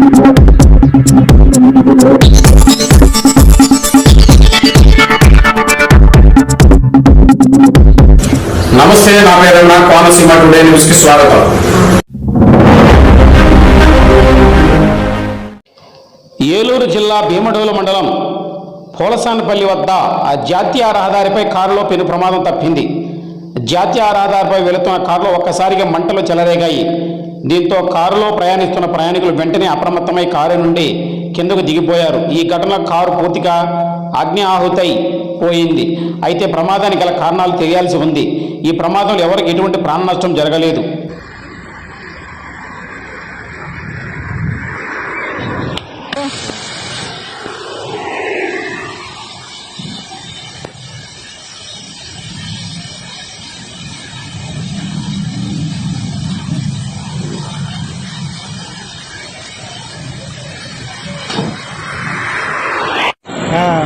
నమస్తే, నా పేరు కోనసీమ టుడే న్యూస్ కి స్వాగతం. ఏలూరు జిల్లా భీమడోలు మండలం పోలసానపల్లి వద్ద జాతీయ రహదారిపై కారులో పెను ప్రమాదం తప్పింది. జాతీయ రహదారిపై వెళుతున్న కారులో ఒక్కసారిగా మంటలు చెలరేగాయి. దీంతో కారులో ప్రయాణిస్తున్న ప్రయాణికులు వెంటనే అప్రమత్తమై కారు నుండి కిందకు దిగిపోయారు. ఈ ఘటనలో కారు పూర్తిగా అగ్ని ఆహుతై పోయింది. అయితే ప్రమాదానికి గల కారణాలు తెలియాల్సి ఉంది. ఈ ప్రమాదంలో ఎవరికి ఎటువంటి ప్రాణ నష్టం జరగలేదు.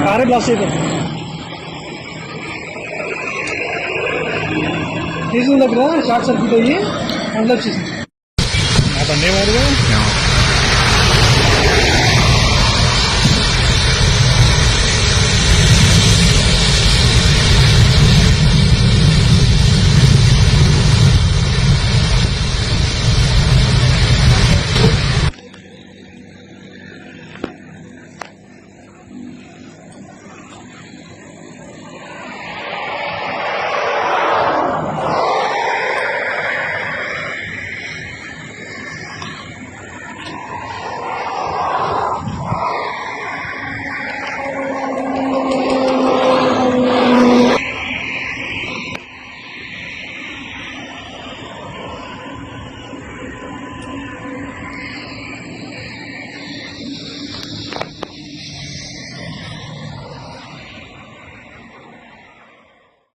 కారే బ్లాస్ట్ అయిపోయింది. తీసుకున్న దగ్గర షార్ట్ సర్క్యూట్ అయ్యి అందులో వచ్చేసింది.